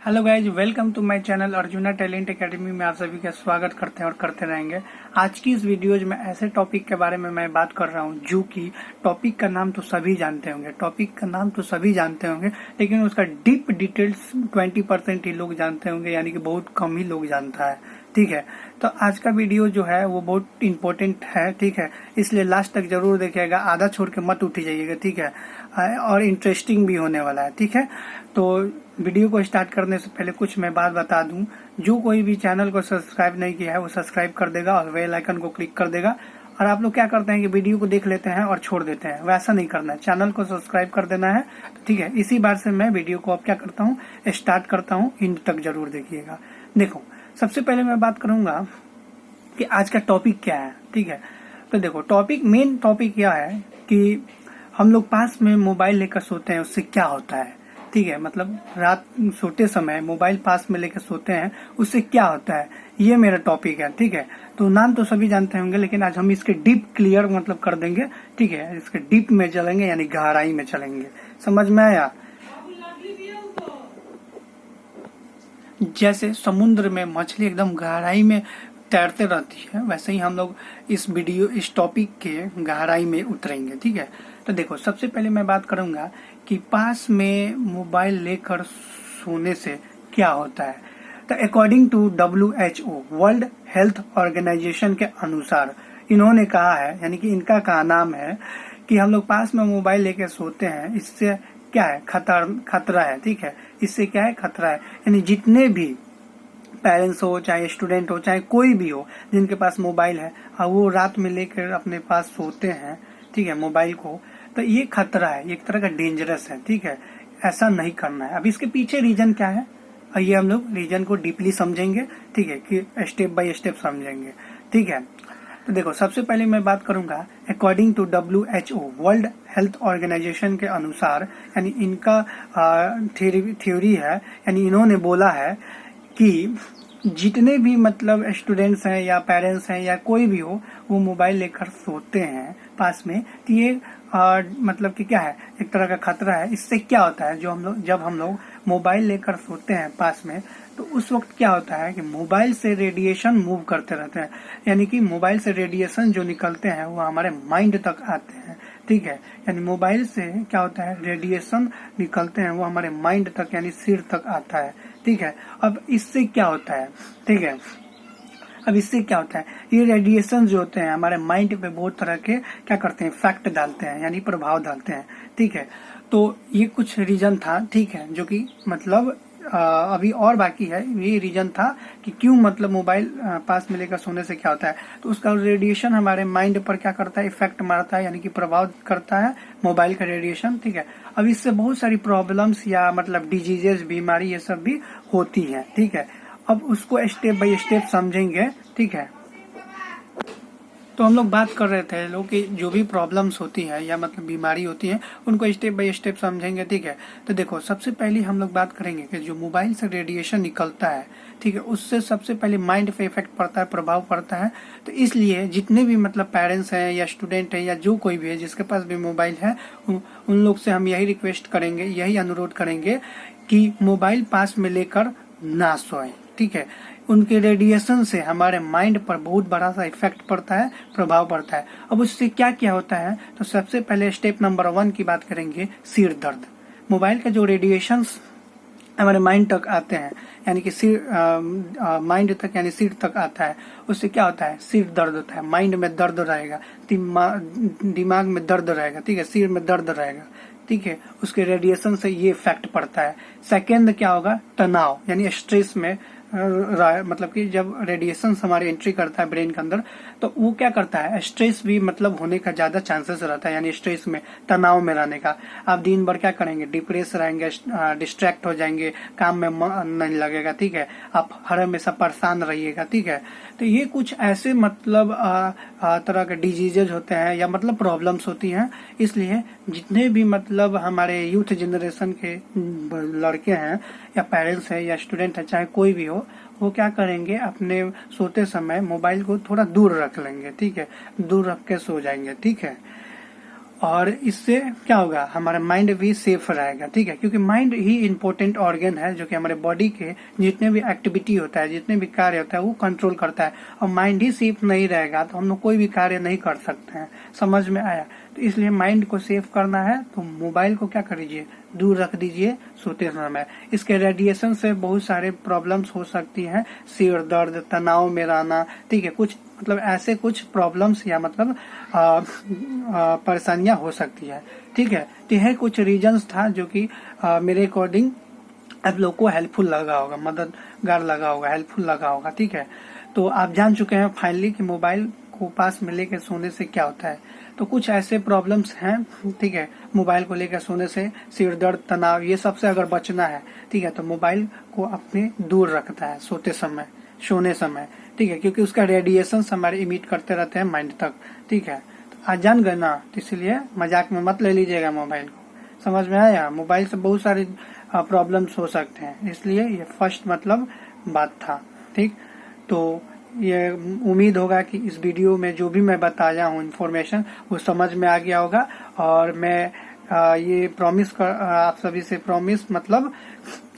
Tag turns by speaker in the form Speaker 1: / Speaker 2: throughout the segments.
Speaker 1: Hello guys, welcome to my channel Arjuna talent academy में आप सभी का स्वागत करते हैं और करते रहेंगे। आज की इस वीडियोज में ऐसे टॉपिक के बारे में मैं बात कर रहा हूं जो कि टॉपिक का नाम तो सभी जानते होंगे, लेकिन उसका डीप डिटेल्स 20% ही लोग जानते होंगे, यानी कि बहुत कम ही लोग जानता है। ठीक है, तो आज का वीडियो जो है वो बहुत इंपॉर्टेंट है। ठीक है, इसलिए लास्ट तक जरूर देखिएगा, आधा छोड़ के मत उठी जाइएगा। ठीक है, और इंटरेस्टिंग भी होने वाला है। ठीक है, तो वीडियो को स्टार्ट करने से पहले कुछ मैं बात बता दूं। जो कोई भी चैनल को सब्सक्राइब नहीं किया है वो सब्सक्राइब कर देगा और बेल आइकन को क्लिक कर देगा। और आप लोग क्या करते हैं कि वीडियो को देख लेते हैं और छोड़ देते हैं, वैसा नहीं करना है, चैनल को सब्सक्राइब कर देना है। तो ठीक है, इसी बार से मैं वीडियो को अब क्या करता हूँ, स्टार्ट करता हूँ। इन तक जरूर देखिएगा। देखो, सबसे पहले मैं बात करूंगा कि आज का टॉपिक क्या है। ठीक है, तो देखो, मेन टॉपिक क्या है कि हम लोग पास में मोबाइल लेकर सोते हैं, उससे क्या होता है। ठीक है, मतलब रात सोते समय मोबाइल पास में लेकर सोते हैं, उससे क्या होता है, ये मेरा टॉपिक है। ठीक है, तो नाम तो सभी जानते होंगे, लेकिन आज हम इसके डीप क्लियर मतलब कर देंगे। ठीक है, इसके डीप में चलेंगे, यानी गहराई में चलेंगे। समझ में आया? जैसे समुद्र में मछली एकदम गहराई में तैरते रहती है, वैसे ही हम लोग इस टॉपिक के गहराई में उतरेंगे। ठीक है, तो देखो, सबसे पहले मैं बात करूंगा कि पास में मोबाइल लेकर सोने से क्या होता है। तो according to WHO, world health organization के अनुसार इन्होंने कहा है, यानी कि इनका कहा नाम है कि हम लोग पास में मोबाइल लेकर सोते हैं, इससे क्या है, खतरा है। ठीक है, इससे क्या है, खतरा है। यानी जितने भी पेरेंट्स हो, चाहे स्टूडेंट हो, चाहे कोई भी हो, जिनके पास मोबाइल है और वो रात में लेकर अपने पास सोते हैं, ठीक है, मोबाइल को, तो ये खतरा है, एक तरह का डेंजरस है। ठीक है, ऐसा नहीं करना है। अब इसके पीछे रीजन क्या है, और ये हम लोग रीजन को डीपली समझेंगे। ठीक है, कि स्टेप बाय स्टेप समझेंगे। ठीक है, तो देखो, सबसे पहले मैं बात करूंगा according to WHO, world health organization के अनुसार, यानी इनका थ्योरी है, यानी इन्होंने बोला है कि जितने भी मतलब स्टूडेंट्स हैं या पेरेंट्स हैं या कोई भी हो, वो मोबाइल लेकर सोते हैं पास में, तो ये मतलब कि क्या है, एक तरह का खतरा है। इससे क्या होता है, जब हम लोग मोबाइल लेकर सोते हैं पास में, तो उस वक्त क्या होता है कि मोबाइल से रेडिएशन मूव करते रहते हैं, यानी कि मोबाइल से रेडिएशन जो निकलते हैं वो हमारे माइंड तक आते हैं। ठीक है, यानी मोबाइल से क्या होता है, रेडिएशन निकलते हैं, वो हमारे माइंड तक यानी सिर तक आता है। ठीक है, अब इससे क्या होता है, ठीक है, अब इससे क्या होता है, ये रेडिएशन जो होते हैं हमारे माइंड पे बहुत तरह के क्या करते हैं, इफेक्ट डालते हैं, यानी प्रभाव डालते हैं। ठीक है, तो ये कुछ रीजन था। ठीक है, जो कि मतलब अभी और बाकी है। ये रीजन था कि क्यों मतलब मोबाइल पास में लेकर सोने से क्या होता है, तो उसका रेडिएशन हमारे माइंड पर क्या करता है, इफेक्ट मारता है, यानी कि प्रभाव करता है मोबाइल का रेडिएशन। ठीक है, अब इससे बहुत सारी प्रॉब्लम्स या मतलब डिजीजेस, बीमारी, ये सब भी होती है। ठीक है, अब उसको स्टेप बाय स्टेप समझेंगे। ठीक है, तो हम लोग बात कर रहे थे लोग कि जो भी प्रॉब्लम्स होती है या मतलब बीमारी होती है, उनको स्टेप बाय स्टेप समझेंगे। ठीक है, तो देखो, सबसे पहले हम लोग बात करेंगे कि जो मोबाइल से रेडिएशन निकलता है, ठीक है, उससे सबसे पहले माइंड पे इफेक्ट पड़ता है, प्रभाव पड़ता है। तो इसलिए जितने भी मतलब पेरेंट्स हैं या स्टूडेंट है या जो कोई भी है जिसके पास भी मोबाइल है, उन लोग से हम यही रिक्वेस्ट करेंगे, यही अनुरोध करेंगे कि मोबाइल पास में लेकर ना सोएं। ठीक है, उनके रेडिएशन से हमारे माइंड पर बहुत बड़ा सा इफेक्ट पड़ता है, प्रभाव पड़ता है। अब उससे क्या क्या होता है, तो सबसे पहले स्टेप नंबर 1 की बात करेंगे, सिर दर्द। मोबाइल का जो रेडिएशन हमारे माइंड तक आते हैं, यानी कि माइंड तक यानी सिर तक आता है, उससे क्या होता है, सिर दर्द होता है, माइंड में दर्द रहेगा, दिमाग में दर्द रहेगा। ठीक है, सिर में दर्द रहेगा। ठीक है, उसके रेडिएशन से ये इफेक्ट पड़ता है। सेकेंड क्या होगा, तनाव, यानी स्ट्रेस में मतलब कि जब रेडिएशन हमारे एंट्री करता है ब्रेन के अंदर, तो वो क्या करता है, स्ट्रेस भी मतलब होने का ज्यादा चांसेस रहता है, यानी स्ट्रेस में, तनाव में रहने का। आप दिन भर क्या करेंगे, डिप्रेस रहेंगे, डिस्ट्रैक्ट हो जाएंगे, काम में मन नहीं लगेगा। ठीक है, आप हर हमेशा परेशान रहिएगा। ठीक है, तो ये कुछ ऐसे मतलब तरह के डिजीजेज होते हैं या मतलब प्रॉब्लम्स होती हैं। इसलिए जितने भी मतलब हमारे यूथ जनरेशन के लड़के हैं या पेरेंट्स हैं या स्टूडेंट है, चाहे कोई भी हो, वो क्या करेंगे, अपने सोते समय मोबाइल को थोड़ा दूर रख लेंगे। ठीक है, दूर रख के सो जाएंगे। ठीक है, और इससे क्या होगा, हमारा माइंड भी सेफ रहेगा, ठीक है, क्योंकि माइंड ही इम्पोर्टेंट ऑर्गन है जो कि हमारे बॉडी के जितने भी एक्टिविटी होता है, जितने भी कार्य होता है वो कंट्रोल करता है। और माइंड ही सेफ नहीं रहेगा तो हम लोग कोई भी कार्य नहीं कर सकते हैं। समझ में आया? तो इसलिए माइंड को सेफ करना है तो मोबाइल को क्या करिए, दूर रख दीजिए सोते समय। इसके रेडिएशन से बहुत सारे प्रॉब्लम्स हो सकती हैं, सिर दर्द, तनाव में रहना, ठीक है, कुछ मतलब ऐसे कुछ प्रॉब्लम्स या मतलब परेशानियां हो सकती है, ठीक है। तो यह कुछ रीजंस था जो कि मेरे अकॉर्डिंग आप लोग को हेल्पफुल लगा होगा, मददगार लगा होगा, हेल्पफुल लगा होगा, ठीक है। तो आप जान चुके हैं फाइनली कि मोबाइल को पास में लेकर सोने से क्या होता है। तो कुछ ऐसे प्रॉब्लम्स हैं, ठीक है, मोबाइल को लेकर सोने से, सिर दर्द, तनाव, ये सबसे अगर बचना है, ठीक है, तो मोबाइल को अपने दूर रखता है सोते समय, सोने समय, ठीक है, क्योंकि उसका रेडिएशन हमारे इमिट करते रहते हैं माइंड तक, ठीक है। तो आज जान गए ना, तो इसलिए मजाक में मत ले लीजिएगा मोबाइल को। समझ में आया? मोबाइल से बहुत सारे प्रॉब्लम्स हो सकते हैं, इसलिए ये फर्स्ट मतलब बात था, ठीक। तो ये उम्मीद होगा कि इस वीडियो में जो भी मैं बताया हूँ इन्फॉर्मेशन वो समझ में आ गया होगा। और मैं ये प्रॉमिस कर आप सभी से प्रॉमिस मतलब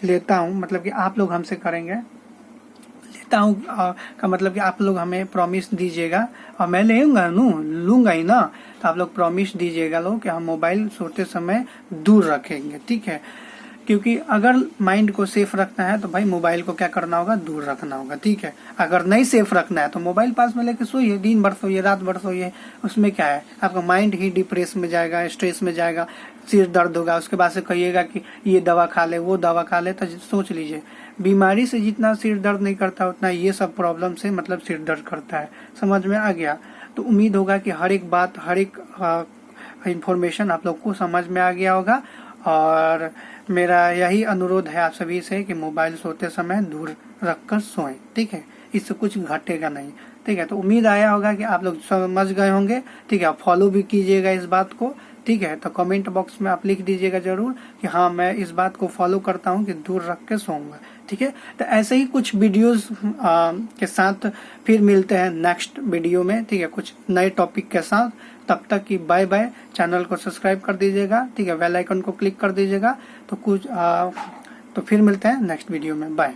Speaker 1: लेता हूँ, मतलब कि आप लोग हमसे करेंगे, लेता हूँ का मतलब कि आप लोग हमें प्रॉमिस दीजिएगा और मैं लूंगा ही ना। तो आप लोग प्रॉमिस दीजिएगा लोग कि हम मोबाइल सोते समय दूर रखेंगे, ठीक है। क्योंकि अगर माइंड को सेफ रखना है तो भाई मोबाइल को क्या करना होगा, दूर रखना होगा, ठीक है। अगर नहीं सेफ रखना है तो मोबाइल पास में लेके सोइए, दिन भर सोइए, रात भर सोइए, उसमें क्या है, आपका माइंड ही डिप्रेस में जाएगा, स्ट्रेस में जाएगा, सिर दर्द होगा, उसके बाद से कहिएगा कि ये दवा खा ले, वो दवा खा ले। तो सोच लीजिए, बीमारी से जितना सिर दर्द नहीं करता उतना ये सब प्रॉब्लम से मतलब सिर दर्द करता है। समझ में आ गया? तो उम्मीद होगा कि हर एक बात, हर एक इंफॉर्मेशन आप लोग को समझ में आ गया होगा। और मेरा यही अनुरोध है आप सभी से कि मोबाइल सोते समय दूर रखकर सोएं, ठीक है, इससे कुछ घटेगा नहीं, ठीक है। तो उम्मीद आया होगा कि आप लोग समझ गए होंगे, ठीक है। आप फॉलो भी कीजिएगा इस बात को, ठीक है। तो कमेंट बॉक्स में आप लिख दीजिएगा जरूर कि हाँ मैं इस बात को फॉलो करता हूँ कि दूर रख के सोऊंगा, ठीक है। तो ऐसे ही कुछ वीडियोस के साथ फिर मिलते हैं नेक्स्ट वीडियो में, ठीक है, कुछ नए टॉपिक के साथ। तब तक की बाय बाय। चैनल को सब्सक्राइब कर दीजिएगा, ठीक है, बेल आइकन को क्लिक कर दीजिएगा। तो फिर मिलते हैं नेक्स्ट वीडियो में। बाय।